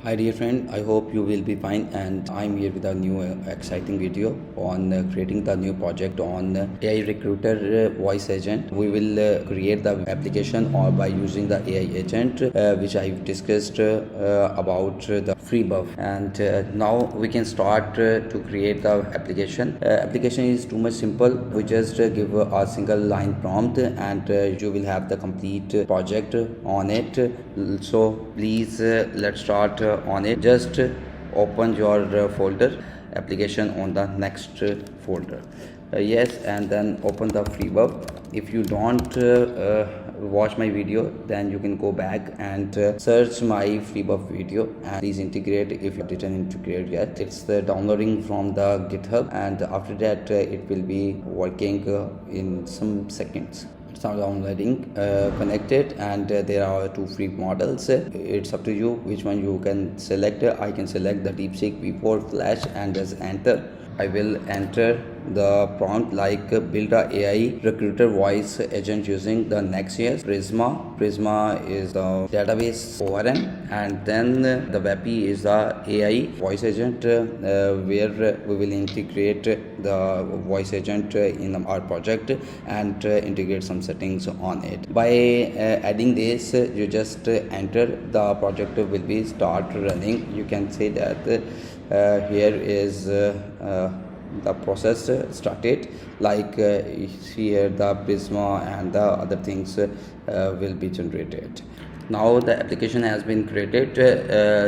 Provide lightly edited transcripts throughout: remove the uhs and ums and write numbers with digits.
Hi dear friend, I hope you will be fine, and I'm here with a new exciting video on creating the new project on AI recruiter voice agent. We will create the application or by using the AI agent which I've discussed about the free buff, and now we can start to create the application. Application is too much simple. We just give a single line prompt and you will have the complete project on it. So please let's start on it. Just open your folder application on the next folder. Yes, and then open the freeware. If you don't watch my video, then you can go back and search my freeware video and please integrate if you didn't integrate yet. It's downloading from the GitHub, and after that it will be working in some seconds. Now downloading, connected, and there are two free models. It's up to you which one you can select. I can select the DeepSeek V4 Flash and just enter. I will enter the prompt like build a AI recruiter voice agent using the Next.js Prisma. Prisma is the database ORM, and then the Vapi is the AI voice agent where we will integrate the voice agent in our project and integrate some settings on it. By adding this, you just enter, the project will be start running. You can say that here is the process started, like here the Prisma and the other things will be generated. Now the application has been created.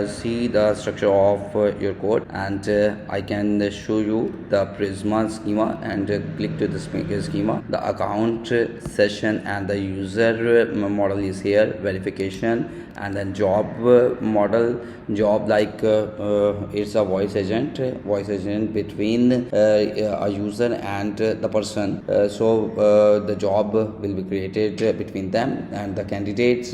See the structure of your code, and I can show you the Prisma schema, and click to the schema. The account, session, and the user model is here. Verification, and then job model. Job like it's a voice agent between a user and the person. So the job will be created between them, and the candidate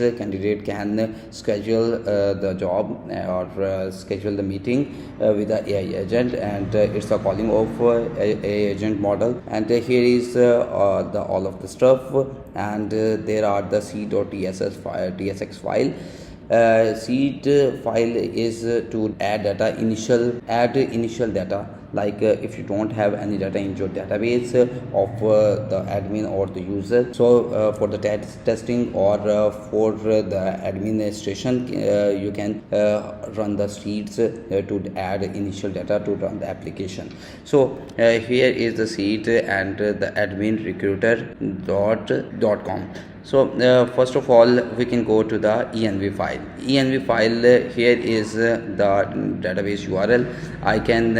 can schedule the job or schedule the meeting with the AI agent, and it's a calling of AI agent model. And here is the all of the stuff, and there are the tsx file. Seed file is to add data, initial data, like if you don't have any data in your database of the admin or the user. So for the testing or for the administration, you can run the seeds to add initial data to run the application. So here is the seed and the admin recruiter .com. So first of all, we can go to the env file. Here is the database URL. I can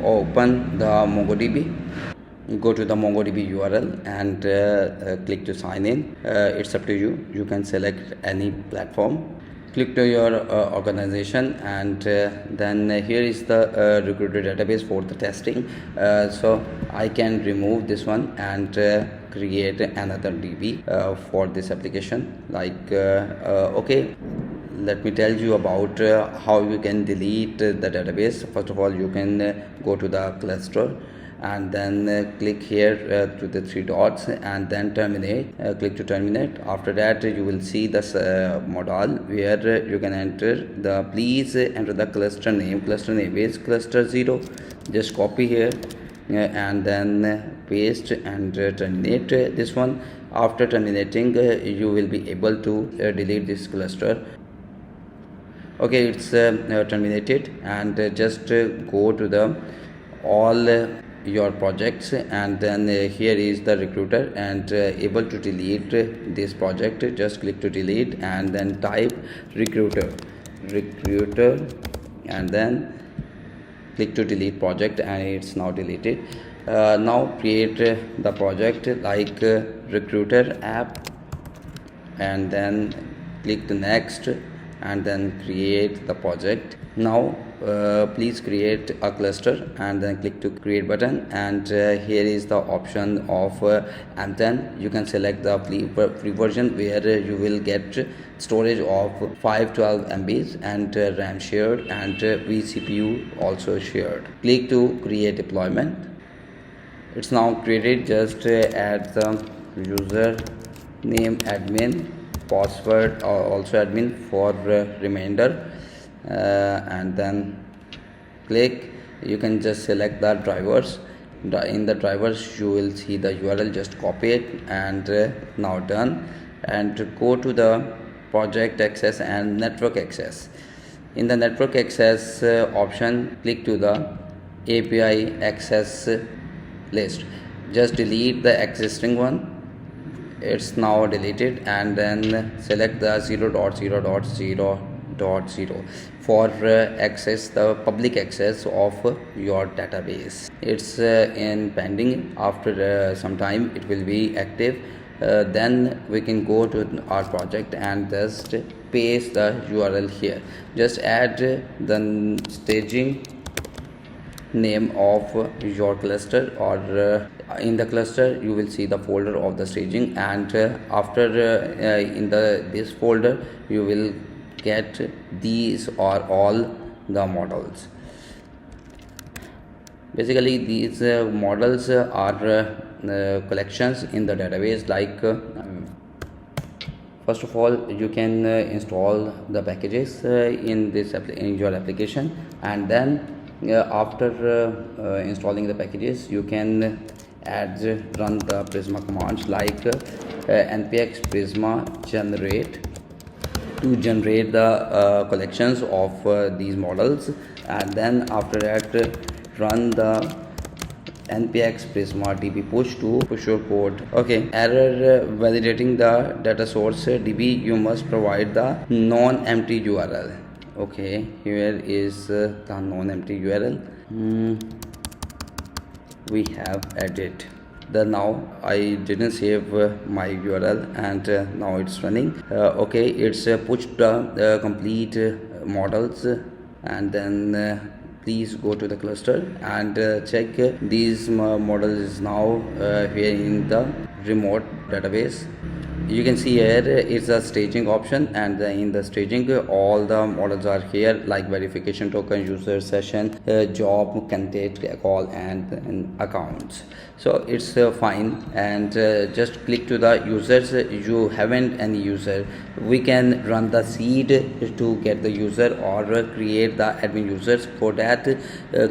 open the MongoDB. Go to the MongoDB URL and click to sign in. It's up to you. You can select any platform. Click to your organization, and then here is the recruiter database for the testing. So I can remove this one and create another DB for this application. Like okay, let me tell you about how you can delete the database. First of all, you can go to the cluster and then click here to the three dots and then terminate. Click to terminate. After that, you will see this modal where you can enter the, please enter the cluster name. Cluster name is cluster 0. Just copy here and then paste and terminate this one. After terminating, you will be able to delete this cluster. Okay, it's terminated, and just go to the all your projects, and then here is the recruiter, and able to delete this project. Just click to delete and then type recruiter, and then click to delete project, and it's now deleted. Now create the project like recruiter app, and then click the next and then create the project. Now please create a cluster and then click to create button, and here is the option of and then you can select the free version where you will get storage of 512 MBs and RAM shared and vCPU also shared. Click to create deployment. It's now created. Just add the user name admin, password also admin for remainder, and then click. You can just select the drivers. In the drivers you will see the URL, just copy it and now done, and go to the project access and network access. In the network access option, click to the API access list. Just delete the existing one, it's now deleted, and then select the 0.0.0.0 for access the public access of your database. It's in pending. After some time it will be active. Then we can go to our project and just paste the URL here. Just add the staging name of your cluster, or in the cluster you will see the folder of the staging, and after in this folder you will get these are all the models. Basically these models are collections in the database. Like first of all, you can install the packages in your application, and then after installing the packages you can run the Prisma commands like npx prisma generate to generate the collections of these models, and then after that run the npx prisma db push to push your code. Okay, error validating the data source db, you must provide the non-empty URL. Okay, here is the non-empty URL. We have added the, now I didn't save my URL, and now it's running. Okay, it's pushed the complete models, and then please go to the cluster and check these models is now here in the remote database. You can see here it's a staging option, and in the staging all the models are here, like verification token, user session, job, candidate call, and accounts. So it's fine, and just click to the users. You haven't any user, we can run the seed to get the user or create the admin users. For that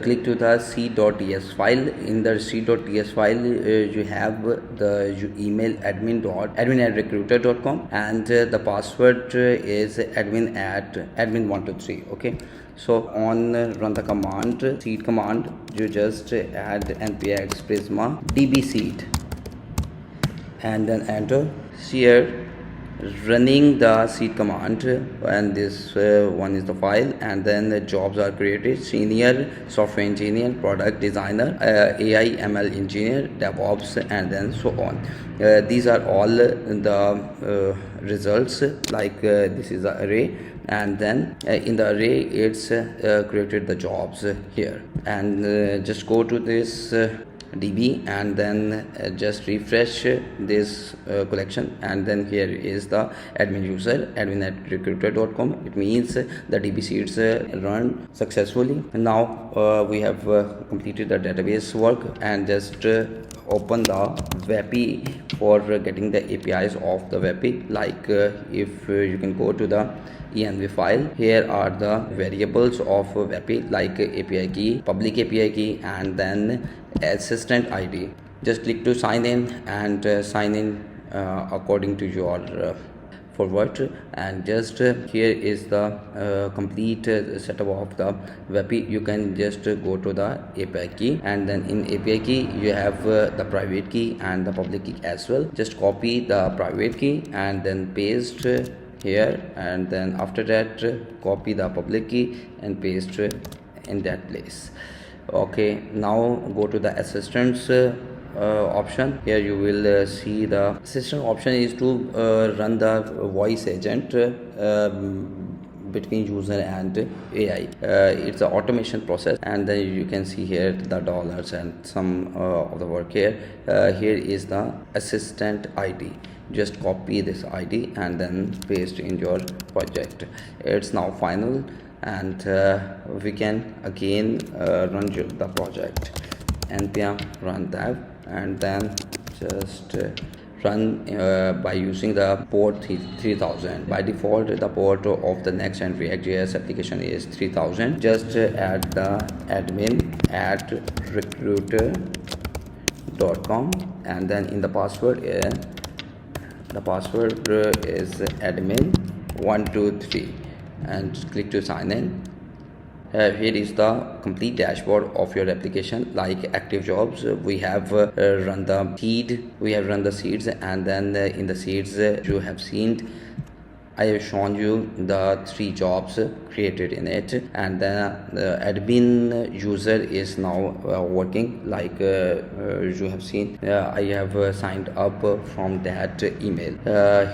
click to the c.ts file. In the c.ts file you have the email admin@recruiter.com, and the password is admin123. okay, so on run the command, seed command, you just add npx prisma db seed and then enter. Here running the seed command, and this one is the file, and then the jobs are created: senior software engineer, product designer, AI ML engineer, DevOps, and then so on. These are all the results. Like this is the array, and then in the array it's created the jobs here, and just go to this db, and then just refresh this collection, and then here is the admin user, admin@recruiter.com. it means the db seeds run successfully. And now we have completed the database work, and just open the Vapi for getting the APIs of the Vapi. Like if you can go to the env file, here are the variables of Vapi, like API key, public API key, and then assistant ID. Just click to sign in, and sign in according to your forward, and just here is the complete setup of the Vapi. You can just go to the API key, and then in API key you have the private key and the public key as well. Just copy the private key and then paste here, and then after that copy the public key and paste in that place. Okay, now go to the assistants option. Here you will see the assistant option is to run the voice agent between user and AI. It's an automation process, and then you can see here the dollars and some of the work here. Here is the assistant ID. Just copy this ID and then paste in your project. It's now final, and we can again run the project. npm run that, and then just run by using the port 3000. By default, the port of the Next and React.js application is 3000. Just add the admin at recruiter.com, and then in the password is admin 123, and click to sign in. Here is the complete dashboard of your application, like active jobs. We have run the seeds, and then in the seeds you have seen I have shown you the 3 jobs created in it, and then the admin user is now working, like you have seen. I have signed up from that email.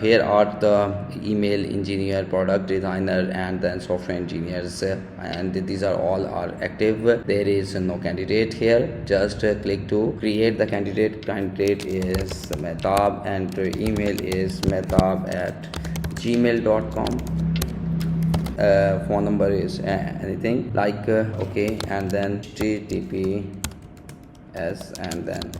Here are the email engineer, product designer, and then software engineers, and these are all are active. There is no candidate here. Just click to create the candidate. Candidate is Mehtab, and email is mehtab@gmail.com. Phone number is anything like okay, and then https, and then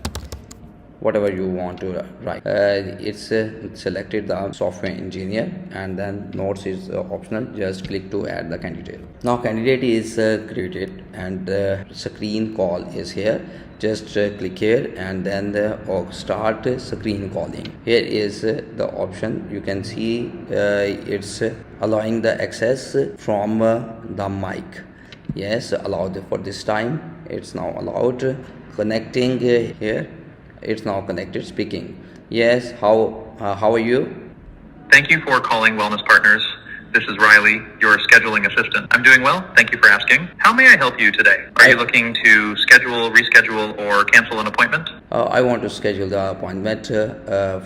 whatever you want to write. It's selected the software engineer, and then notes is optional. Just click to add the candidate. Now candidate is created, and screen call is here. Just click here, and then start screen calling. Here is the option. You can see it's allowing the access from the mic. Yes, allowed for this time. It's now allowed. Connecting here. It's now connected. Speaking. Yes, how are you? Thank you for calling Wellness Partners. This is Riley, your scheduling assistant. I'm doing well. Thank you for asking. How may I help you today? Are you looking to schedule, reschedule, or cancel an appointment? I want to schedule the appointment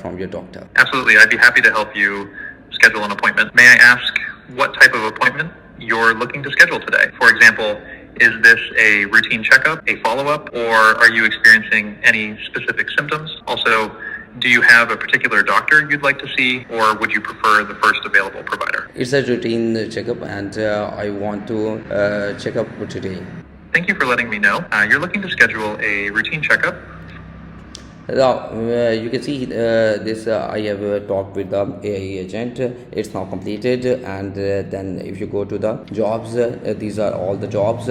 from your doctor. Absolutely. I'd be happy to help you schedule an appointment. May I ask what type of appointment you're looking to schedule today? For example, is this a routine checkup, a follow-up, or are you experiencing any specific symptoms? Also, do you have a particular doctor you'd like to see, or would you prefer the first available provider? It's a routine checkup, and I want to check up today. Thank you for letting me know. You're looking to schedule a routine checkup. Now you can see this I have talked with the AI agent. It's now completed, and then if you go to the jobs, these are all the jobs,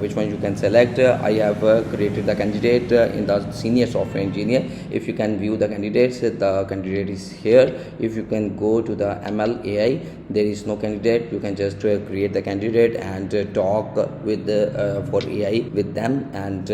which one you can select. I have created the candidate in the senior software engineer. If you can view the candidates, the candidate is here. If you can go to the ML AI, there is no candidate. You can just create the candidate and talk with for AI with them, and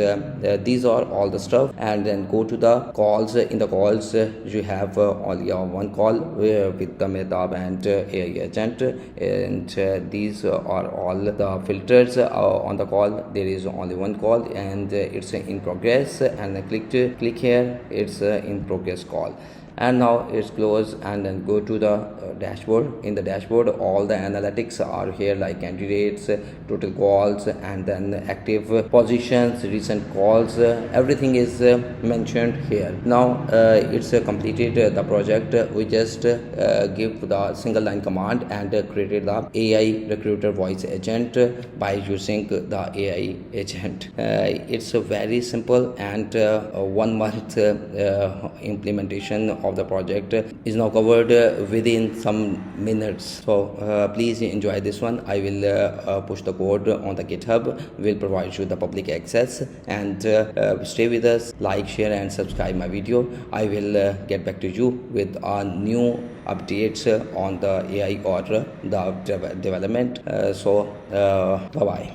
these are all the stuff. And then go to the calls. In the calls you have only one call with the Mehtab and AI agent, and these are all the filters on the call. There is only one call, and it's in progress, and I click here. It's in progress call. And now it's closed, and then go to the dashboard. In the dashboard, all the analytics are here, like candidates, total calls, and then active positions, recent calls. Everything is mentioned here. Now it's completed the project. We just give the single line command and created the AI recruiter voice agent by using the AI agent. It's very simple, and 1 month implementation of the project is now covered within some minutes. So please enjoy this one. I will push the code on the GitHub. Will provide you the public access, and stay with us, like, share, and subscribe my video. I will get back to you with new updates on the AI or the development. Bye bye.